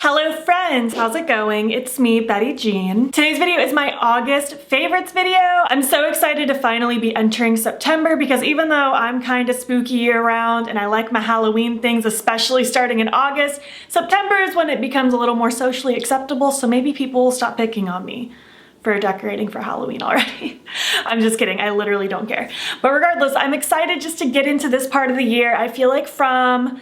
Hello friends, how's it going? It's me, Betty Jean. Today's video is my August favorites video. I'm so excited to finally be entering September because even though I'm kind of spooky year round and I like my Halloween things, especially starting in August, September is when it becomes a little more socially acceptable, so maybe people will stop picking on me for decorating for Halloween already. I'm just kidding, I literally don't care. But regardless, I'm excited just to get into this part of the year. I feel like from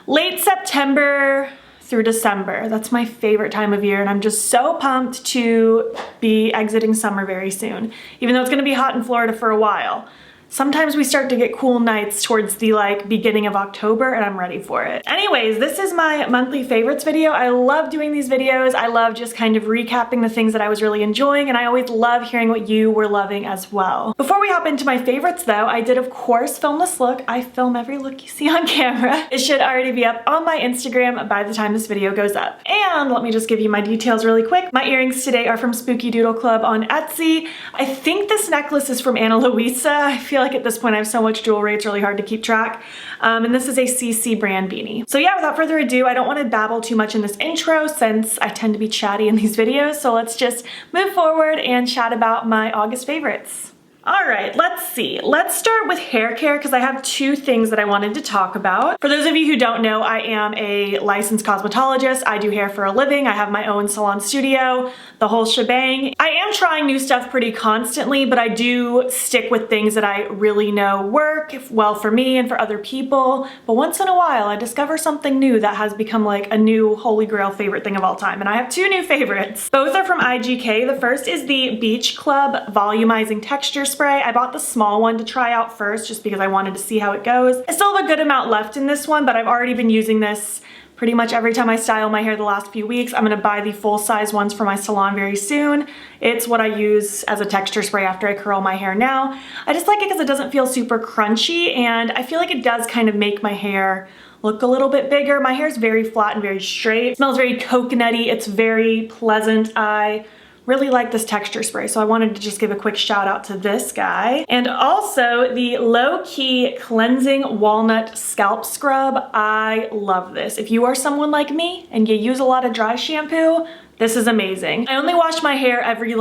late September through December. That's my favorite time of year, and I'm just so pumped to be exiting summer very soon. Even though it's gonna be hot in Florida for a while. Sometimes we start to get cool nights towards the beginning of October, and I'm ready for it. Anyways, this is my monthly favorites video. I love doing these videos. I love just kind of recapping the things that I was really enjoying, and I always love hearing what you were loving as well. Before we hop into my favorites though, I did of course film this look. I film every look you see on camera. It should already be up on my Instagram by the time this video goes up. And let me just give you my details really quick. My earrings today are from Spooky Doodle Club on Etsy. I think this necklace is from Ana Luisa. I feel like at this point I have so much jewelry, it's really hard to keep track. And this is a CC brand beanie. So yeah, without further ado, I don't want to babble too much in this intro since I tend to be chatty in these videos, so let's just move forward and chat about my August favorites. All right, let's see. Let's start with hair care because I have two things that I wanted to talk about. For those of you who don't know, I am a licensed cosmetologist. I do hair for a living. I have my own salon studio, the whole shebang. I am trying new stuff pretty constantly, but I do stick with things that I really know work well for me and for other people. But once in a while, I discover something new that has become like a new holy grail favorite thing of all time. And I have two new favorites. Both are from IGK. The first is the Beach Club Volumizing Texture Spray. I bought the small one to try out first just because I wanted to see how it goes. I still have a good amount left in this one, but I've already been using this pretty much every time I style my hair the last few weeks. I'm gonna buy the full-size ones for my salon very soon. It's what I use as a texture spray after I curl my hair now. I just like it because it doesn't feel super crunchy, and I feel like it does kind of make my hair look a little bit bigger. My hair's very flat and very straight. It smells very coconutty. It's very pleasant. I really like this texture spray, so I wanted to just give a quick shout out to this guy. And also the Low Key Cleansing Walnut Scalp Scrub. I love this. If you are someone like me and you use a lot of dry shampoo, this is amazing. I only wash my hair every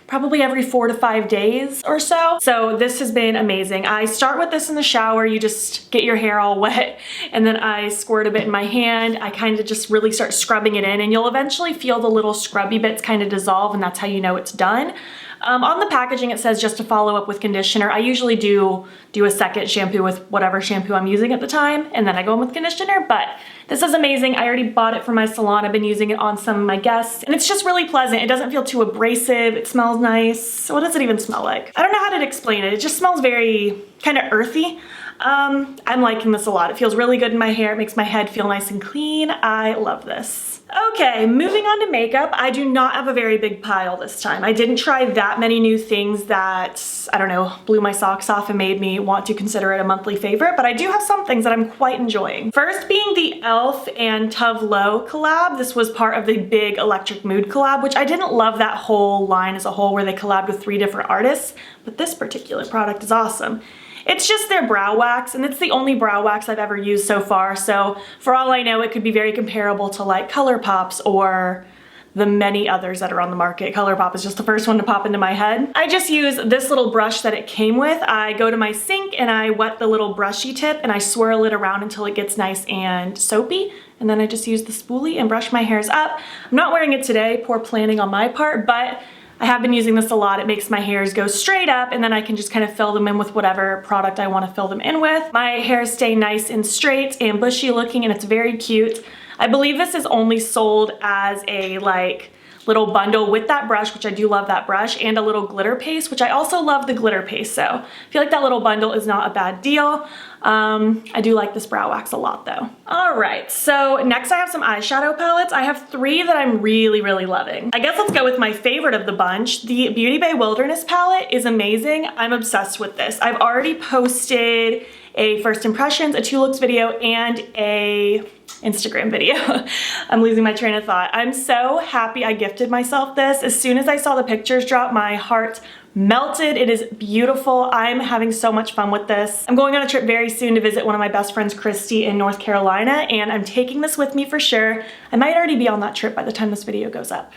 probably every 4 to 5 days or so. So this has been amazing. I start with this in the shower. You just get your hair all wet and then I squirt a bit in my hand. I kind of just really start scrubbing it in, and you'll eventually feel the little scrubby bits kind of dissolve, and that's how you know it's done. On the packaging it says just to follow up with conditioner. I usually do a second shampoo with whatever shampoo I'm using at the time, and then I go in with conditioner, but this is amazing. I already bought it for my salon. I've been using it on some of my guests, and it's just really pleasant. It doesn't feel too abrasive. It smells nice. What does it even smell like? I don't know how to explain it. It just smells very kind of earthy. I'm liking this a lot. It feels really good in my hair. It makes my head feel nice and clean. I love this. Okay, moving on to makeup. I do not have a very big pile this time. I didn't try that many new things that, I don't know, blew my socks off and made me want to consider it a monthly favorite, but I do have some things that I'm quite enjoying. First being the e.l.f. and Tove Lo collab. This was part of the big Electric Mood collab, which I didn't love that whole line as a whole where they collabed with 3 different artists, but this particular product is awesome. It's just their brow wax, and it's the only brow wax I've ever used so far, so for all I know it could be very comparable to like Colourpop's or the many others that are on the market. Colourpop is just the first one to pop into my head. I just use this little brush that it came with. I go to my sink and I wet the little brushy tip and I swirl it around until it gets nice and soapy, and then I just use the spoolie and brush my hairs up. I'm not wearing it today, poor planning on my part, but I have been using this a lot. It makes my hairs go straight up, and then I can just kind of fill them in with whatever product I want to fill them in with. My hairs stay nice and straight and bushy looking, and it's very cute. I believe this is only sold as a little bundle with that brush, which I do love that brush, and a little glitter paste, which I also love the glitter paste, so I feel like that little bundle is not a bad deal. I do like this brow wax a lot though. All right, so next I have some eyeshadow palettes. I have 3 that I'm really, really loving. I guess let's go with my favorite of the bunch. The Beauty Bay Wilderness palette is amazing. I'm obsessed with this. I've already posted a first impressions, a 2 looks video, and a Instagram video. I'm losing my train of thought. I'm so happy I gifted myself this. As soon as I saw the pictures drop, my heart melted. It is beautiful. I'm having so much fun with this. I'm going on a trip very soon to visit one of my best friends, Christy, in North Carolina, and I'm taking this with me for sure. I might already be on that trip by the time this video goes up.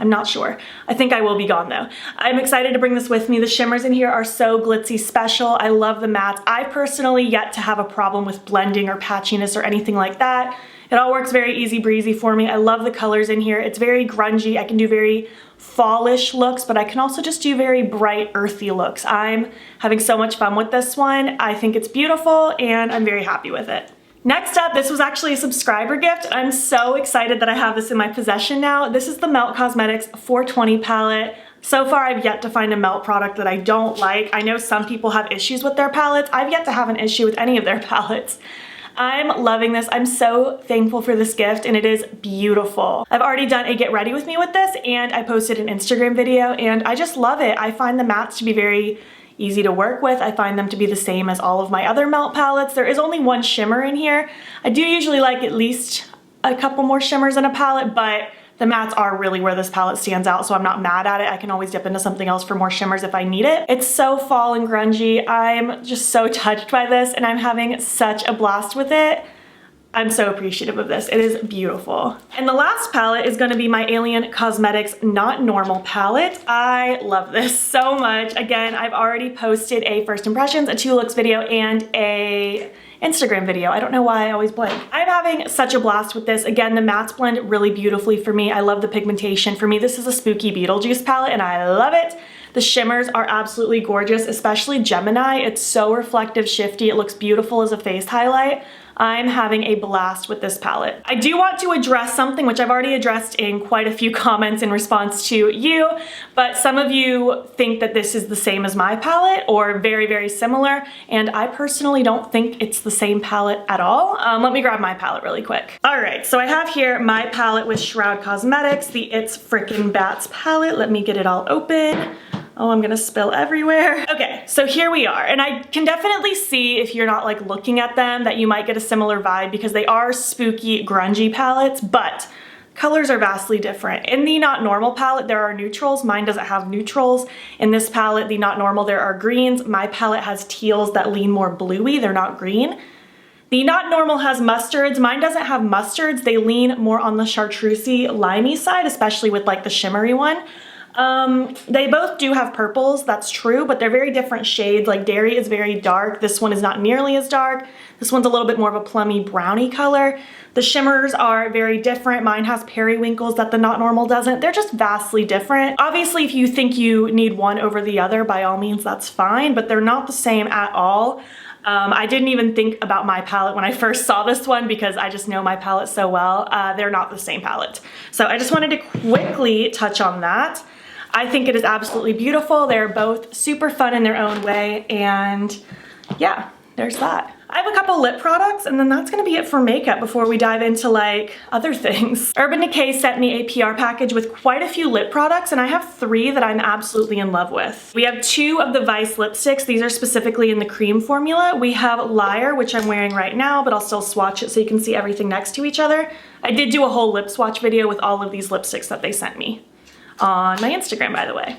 I'm not sure. I think I will be gone though. I'm excited to bring this with me. The shimmers in here are so glitzy special. I love the mattes. I personally yet to have a problem with blending or patchiness or anything like that. It all works very easy breezy for me. I love the colors in here. It's very grungy. I can do very fallish looks, but I can also just do very bright, earthy looks. I'm having so much fun with this one. I think it's beautiful and I'm very happy with it. Next up, this was actually a subscriber gift. I'm so excited that I have this in my possession now. This is the Melt Cosmetics 420 palette. So far, I've yet to find a Melt product that I don't like. I know some people have issues with their palettes. I've yet to have an issue with any of their palettes. I'm loving this. I'm so thankful for this gift and it is beautiful. I've already done a get ready with me with this and I posted an Instagram video and I just love it. I find the mattes to be very easy to work with. I find them to be the same as all of my other Melt palettes. There is only one shimmer in here. I do usually like at least a couple more shimmers in a palette, but the mattes are really where this palette stands out, so I'm not mad at it. I can always dip into something else for more shimmers if I need it. It's so fall and grungy. I'm just so touched by this and I'm having such a blast with it. I'm so appreciative of this. It is beautiful. And the last palette is gonna be my Alien Cosmetics Not Normal palette. I love this so much. Again, I've already posted a first impressions, a 2 looks video, and a Instagram video. I don't know why I always blank. I'm having such a blast with this. Again, the mattes blend really beautifully for me. I love the pigmentation. For me, this is a spooky Beetlejuice palette and I love it. The shimmers are absolutely gorgeous, especially Gemini. It's so reflective, shifty. It looks beautiful as a face highlight. I'm having a blast with this palette. I do want to address something which I've already addressed in quite a few comments in response to you, but some of you think that this is the same as my palette or very, very similar, and I personally don't think it's the same palette at all. Let me grab my palette really quick. All right, so I have here my palette with Shroud Cosmetics, the It's Frickin' Bats palette. Let me get it all open. Oh, I'm gonna spill everywhere. Okay, so here we are. And I can definitely see if you're not like looking at them that you might get a similar vibe because they are spooky, grungy palettes, but colors are vastly different. In the Not Normal palette, there are neutrals. Mine doesn't have neutrals. In this palette, the Not Normal, there are greens. My palette has teals that lean more bluey. They're not green. The Not Normal has mustards. Mine doesn't have mustards. They lean more on the chartreusey, limey side, especially with like the shimmery one. They both do have purples, that's true, but they're very different shades. Like Dairy is very dark. This one is not nearly as dark. This one's a little bit more of a plummy browny color. The shimmers are very different. Mine has periwinkles that the Not Normal doesn't. They're just vastly different. Obviously, if you think you need one over the other, by all means, that's fine, but they're not the same at all. I didn't even think about my palette when I first saw this one because I just know my palette so well. They're not the same palette. So I just wanted to quickly touch on that. I think it is absolutely beautiful. They're both super fun in their own way, and yeah, there's that. I have a couple lip products and then that's gonna be it for makeup before we dive into like other things. Urban Decay sent me a PR package with quite a few lip products and I have 3 that I'm absolutely in love with. We have 2 of the Vice lipsticks. These are specifically in the cream formula. We have Liar, which I'm wearing right now, but I'll still swatch it so you can see everything next to each other. I did do a whole lip swatch video with all of these lipsticks that they sent me on my Instagram, by the way.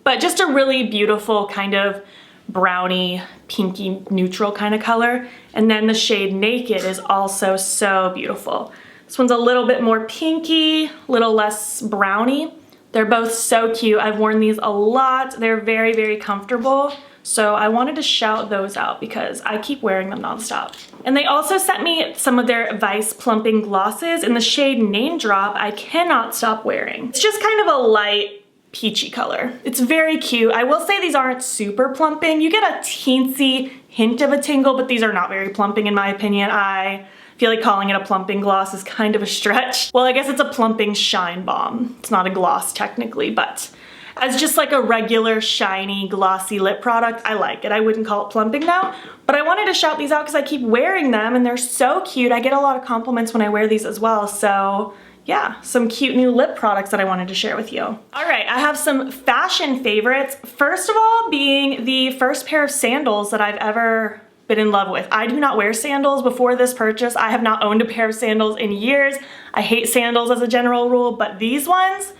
But just a really beautiful kind of browny, pinky, neutral kind of color. And then the shade Naked is also so beautiful. This one's a little bit more pinky, a little less browny. They're both so cute. I've worn these a lot. They're very, very comfortable. So I wanted to shout those out because I keep wearing them nonstop. And they also sent me some of their Vice Plumping glosses in the shade Name Drop. I cannot stop wearing. It's just kind of a light peachy color. It's very cute. I will say these aren't super plumping. You get a teensy hint of a tingle, but these are not very plumping in my opinion. I feel like calling it a plumping gloss is kind of a stretch. Well, I guess it's a plumping shine bomb. It's not a gloss technically, but as just like a regular shiny glossy lip product, I like it. I wouldn't call it plumping though, but I wanted to shout these out because I keep wearing them and they're so cute. I get a lot of compliments when I wear these as well, so yeah, some cute new lip products that I wanted to share with you. All right, I have some fashion favorites. First of all being the first pair of sandals that I've ever been in love with. I do not wear sandals before this purchase. I have not owned a pair of sandals in years. I hate sandals as a general rule, but these ones,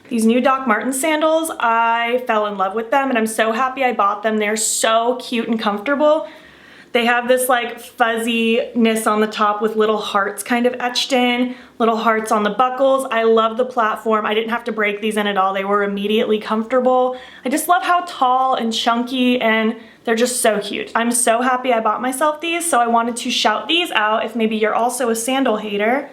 these new Doc Marten sandals, I fell in love with them and I'm so happy I bought them. They're so cute and comfortable. They have this like fuzziness on the top with little hearts kind of etched in, little hearts on the buckles. I love the platform. I didn't have to break these in at all. They were immediately comfortable. I just love how tall and chunky, and they're just so cute. I'm so happy I bought myself these, so I wanted to shout these out. If maybe you're also a sandal hater,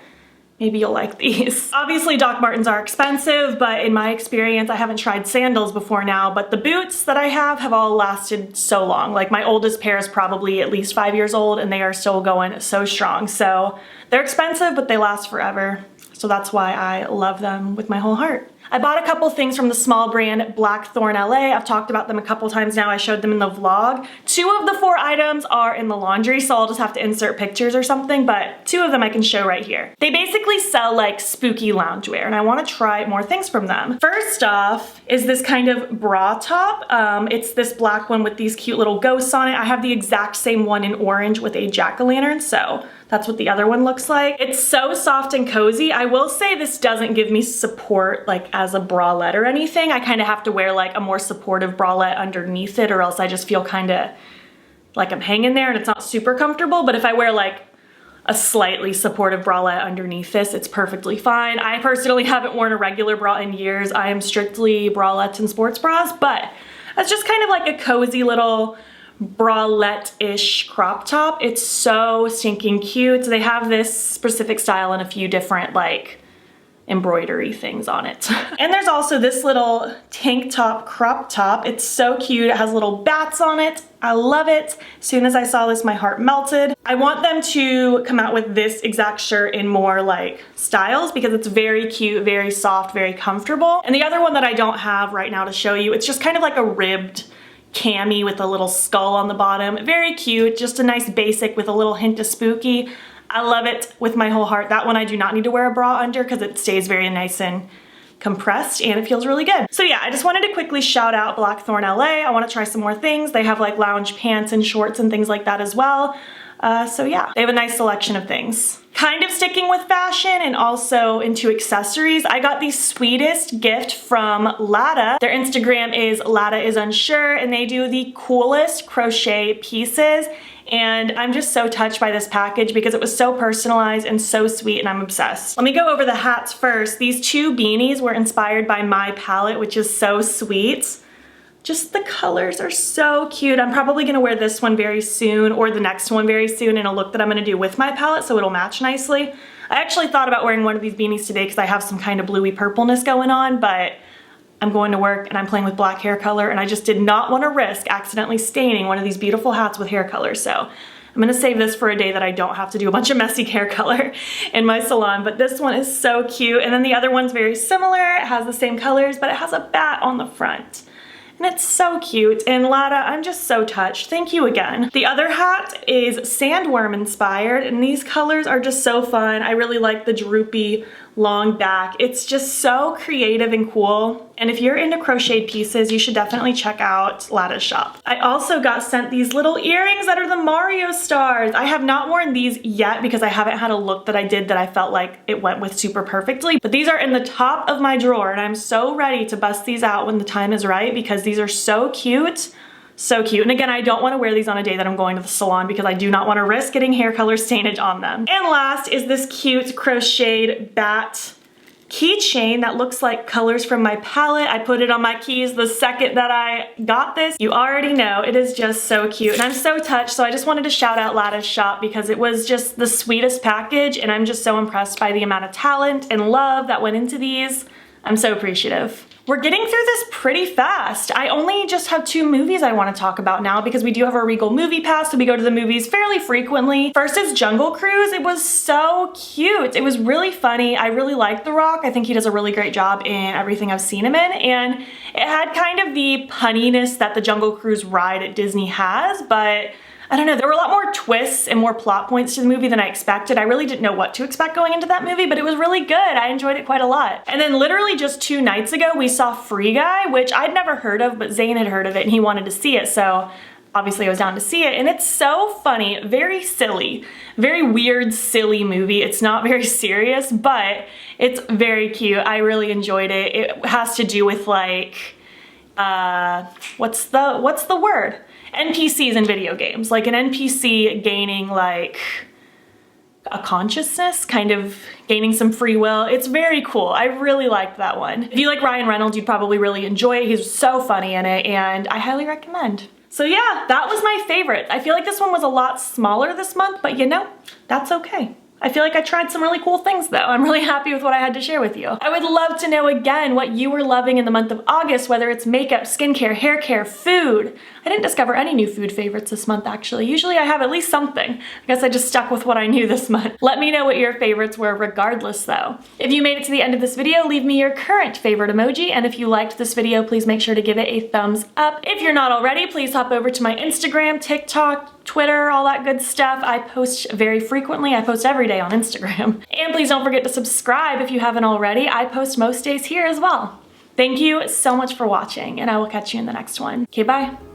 maybe you'll like these. Obviously Doc Martens are expensive, but in my experience, I haven't tried sandals before now, but the boots that I have all lasted so long. Like my oldest pair is probably at least 5 years old and they are still going so strong. So they're expensive, but they last forever. So that's why I love them with my whole heart. I bought a couple things from the small brand Blackthorn LA. I've talked about them a couple times now. I showed them in the vlog. 2 of the 4 items are in the laundry, so I'll just have to insert pictures or something, but 2 of them I can show right here. They basically sell like spooky loungewear, and I want to try more things from them. First off is this kind of bra top. It's this black one with these cute little ghosts on it. I have the exact same one in orange with a jack-o'-lantern, so that's what the other one looks like. It's so soft and cozy. I will say this doesn't give me support like as a bralette or anything. I kind of have to wear like a more supportive bralette underneath it, or else I just feel kind of like I'm hanging there and it's not super comfortable. But if I wear like a slightly supportive bralette underneath this, it's perfectly fine. I personally haven't worn a regular bra in years. I am strictly bralettes and sports bras, but that's just kind of like a cozy little bralette-ish crop top. It's so stinking cute. They have this specific style and a few different like embroidery things on it. And there's also this little tank top crop top. It's so cute. It has little bats on it. I love it. As soon as I saw this, my heart melted. I want them to come out with this exact shirt in more like styles because it's very cute, very soft, very comfortable. And the other one that I don't have right now to show you, it's just kind of like a ribbed cami with a little skull on the bottom. Very cute, just a nice basic with a little hint of spooky. I love it with my whole heart. That one I do not need to wear a bra under because it stays very nice and compressed and it feels really good. So yeah, I just wanted to quickly shout out Blackthorn LA. I want to try some more things. They have like lounge pants and shorts and things like that as well. So yeah, they have a nice selection of things. Kind of sticking with fashion and also into accessories, I got the sweetest gift from Lada. Their Instagram is Lada is unsure, and they do the coolest crochet pieces. And I'm just so touched by this package because it was so personalized and so sweet, and I'm obsessed. Let me go over the hats first. These 2 beanies were inspired by my palette, which is so sweet. Just the colors are so cute. I'm probably gonna wear this one very soon or the next one very soon in a look that I'm gonna do with my palette, so it'll match nicely. I actually thought about wearing one of these beanies today because I have some kind of bluey purpleness going on, but I'm going to work and I'm playing with black hair color and I just did not want to risk accidentally staining one of these beautiful hats with hair color. So I'm gonna save this for a day that I don't have to do a bunch of messy hair color in my salon, but this one is so cute. And then the other one's very similar. It has the same colors, but it has a bat on the front. And it's so cute. And Lada, I'm just so touched. Thank you again. The other hat is sandworm inspired, and these colors are just so fun. I really like the droopy long back. It's just so creative and cool. And if you're into crocheted pieces, you should definitely check out Lada's shop. I also got sent these little earrings that are the Mario stars. I have not worn these yet because I haven't had a look that I did that I felt like it went with super perfectly. But these are in the top of my drawer and I'm so ready to bust these out when the time is right because these are so cute. So cute. And again, I don't want to wear these on a day that I'm going to the salon because I do not want to risk getting hair color stainage on them. And last is this cute crocheted bat keychain that looks like colors from my palette. I put it on my keys the second that I got this. You already know, it is just so cute. And I'm so touched, so I just wanted to shout out Lada's shop because it was just the sweetest package and I'm just so impressed by the amount of talent and love that went into these. I'm so appreciative. We're getting through this pretty fast. I only just have 2 movies I want to talk about now because we do have a Regal movie pass, so we go to the movies fairly frequently. First is Jungle Cruise. It was so cute. It was really funny. I really like The Rock. I think he does a really great job in everything I've seen him in, and it had kind of the punniness that the Jungle Cruise ride at Disney has, but I don't know, there were a lot more twists and more plot points to the movie than I expected. I really didn't know what to expect going into that movie, but it was really good. I enjoyed it quite a lot. And then literally just 2 nights ago, we saw Free Guy, which I'd never heard of, but Zane had heard of it and he wanted to see it, so obviously I was down to see it, and it's so funny, very silly, very weird, silly movie. It's not very serious, but it's very cute. I really enjoyed it. It has to do with like, what's the word? NPCs in video games, like an NPC gaining like a consciousness, kind of gaining some free will. It's very cool. I really liked that one. If you like Ryan Reynolds, you'd probably really enjoy it. He's so funny in it, and I highly recommend. So yeah, that was my favorite. I feel like this one was a lot smaller this month, but you know, that's okay. I feel like I tried some really cool things though. I'm really happy with what I had to share with you. I would love to know again what you were loving in the month of August, whether it's makeup, skincare, hair care, food. I didn't discover any new food favorites this month actually. Usually I have at least something. I guess I just stuck with what I knew this month. Let me know what your favorites were regardless though. If you made it to the end of this video, leave me your current favorite emoji, and if you liked this video, please make sure to give it a thumbs up. If you're not already, please hop over to my Instagram, TikTok, Twitter, all that good stuff. I post very frequently. I post every day on Instagram. And please don't forget to subscribe if you haven't already. I post most days here as well. Thank you so much for watching, and I will catch you in the next one. Okay, bye.